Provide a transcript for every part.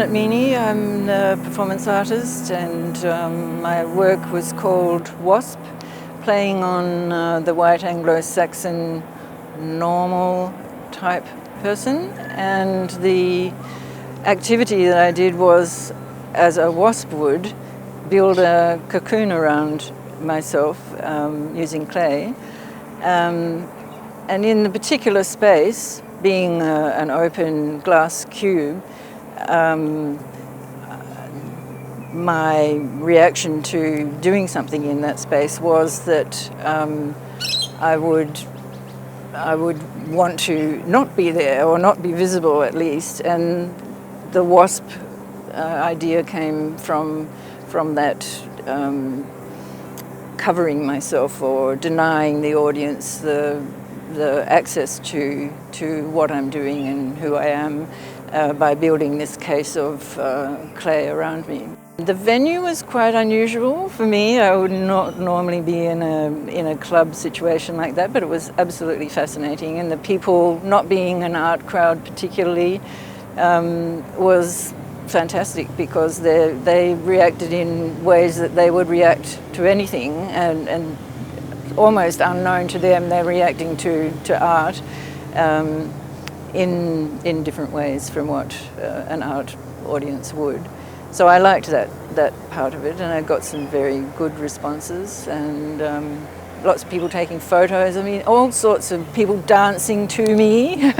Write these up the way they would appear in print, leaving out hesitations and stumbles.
at Meaney. I'm a performance artist, and my work was called WASP, playing on the white Anglo-Saxon normal type person. And the activity that I did was, as a wasp would, build a cocoon around myself using clay. And in the particular space, being an open glass cube, my reaction to doing something in that space was that I would want to not be there, or not be visible at least, and the WASP idea came from that covering myself or denying the audience the access to what I'm doing and who I am by building this case of clay around me. The venue was quite unusual for me. I would not normally be in a club situation like that, but it was absolutely fascinating. And the people, not being an art crowd particularly, was fantastic, because they reacted in ways that they would react to anything, and almost unknown to them, they're reacting to art in different ways from what an art audience would. So I liked that part of it, and I got some very good responses, and lots of people taking photos. I mean, all sorts of people dancing to me,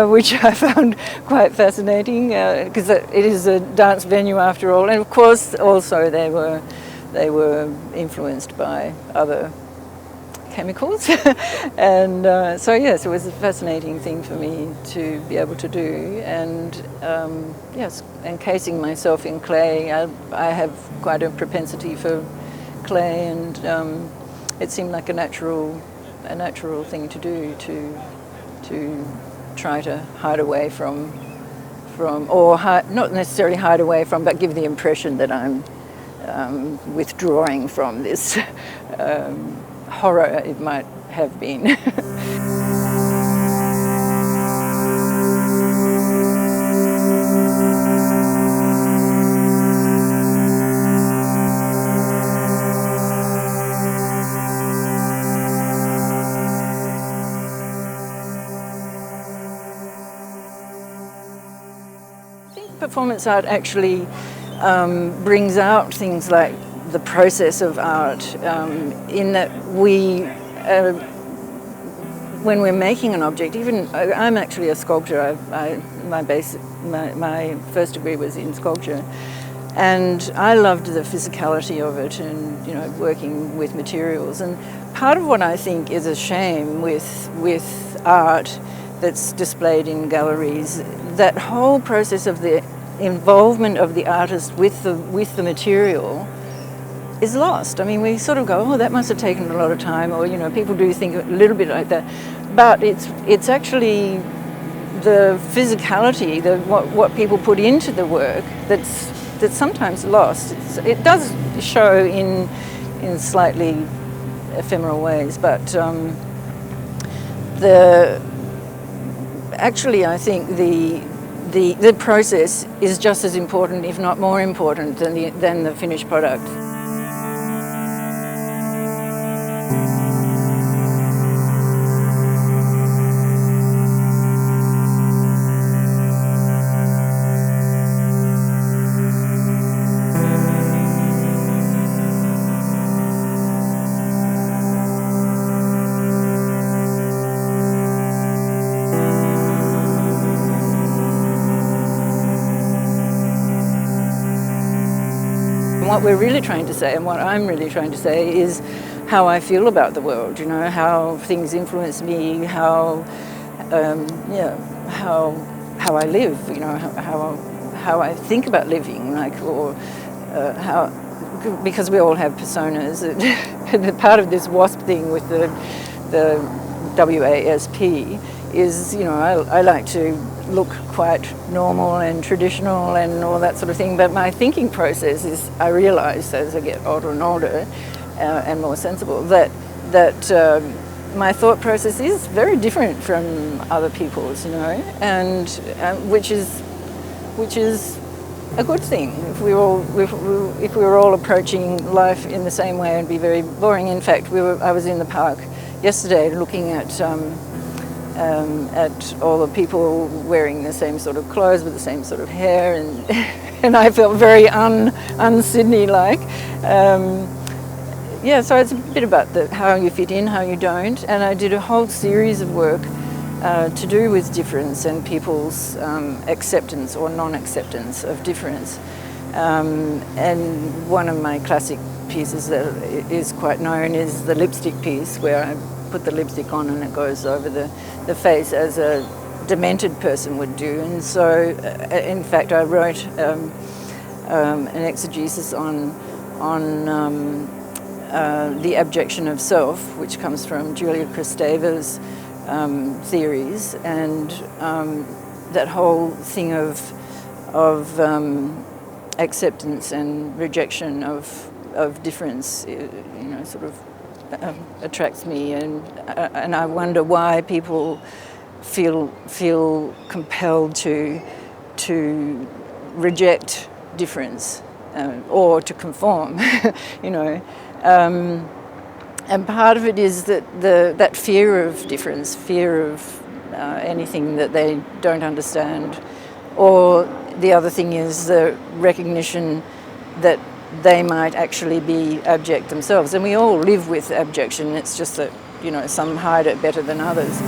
which I found quite fascinating, because it is a dance venue after all. And of course, also they were influenced by other chemicals, and so yes, it was a fascinating thing for me to be able to do. And yes, encasing myself in clay, I have quite a propensity for clay, and it seemed like a natural thing to do, to try to hide away from or not necessarily hide away from, but give the impression that I'm withdrawing from this horror it might have been. I think performance art actually brings out things like the process of art, in that when we're making an object, even I'm actually a sculptor. My first degree was in sculpture, and I loved the physicality of it, and working with materials. And part of what I think is a shame with art that's displayed in galleries, that whole process of the involvement of the artist with the material is lost. I mean, we sort of go, oh, that must have taken a lot of time, or people do think a little bit like that, but it's actually the physicality, what people put into the work that's sometimes lost. It does show in slightly ephemeral ways, but actually I think the process is just as important, if not more important, than the finished product. What we're really trying to say, and what I'm really trying to say, is how I feel about the world. How things influence me, how I live. How I think about living, because we all have personas. Part of this WASP thing with the WASP is, I like to look quite normal and traditional and all that sort of thing, but my thinking process is, I realise as I get older and older and more sensible, that my thought process is very different from other people's, and which is a good thing. If we were all approaching life in the same way, it'd be very boring. In fact, I was in the park yesterday looking at all the people wearing the same sort of clothes with the same sort of hair, and and I felt very un-Sydney-like. Yeah, so it's a bit about how you fit in, how you don't, and I did a whole series of work to do with difference and people's acceptance or non-acceptance of difference. And one of my classic pieces that is quite known is the lipstick piece, where I put the lipstick on and it goes over the face as a demented person would do. And so, in fact, I wrote an exegesis on the abjection of self, which comes from Julia Kristeva's theories, and that whole thing of acceptance and rejection of difference, sort of attracts me, and I wonder why people feel compelled to reject difference or to conform, And part of it is that fear of difference, fear of anything that they don't understand, or the other thing is the recognition that they might actually be abject themselves. And we all live with abjection, it's just that, some hide it better than others.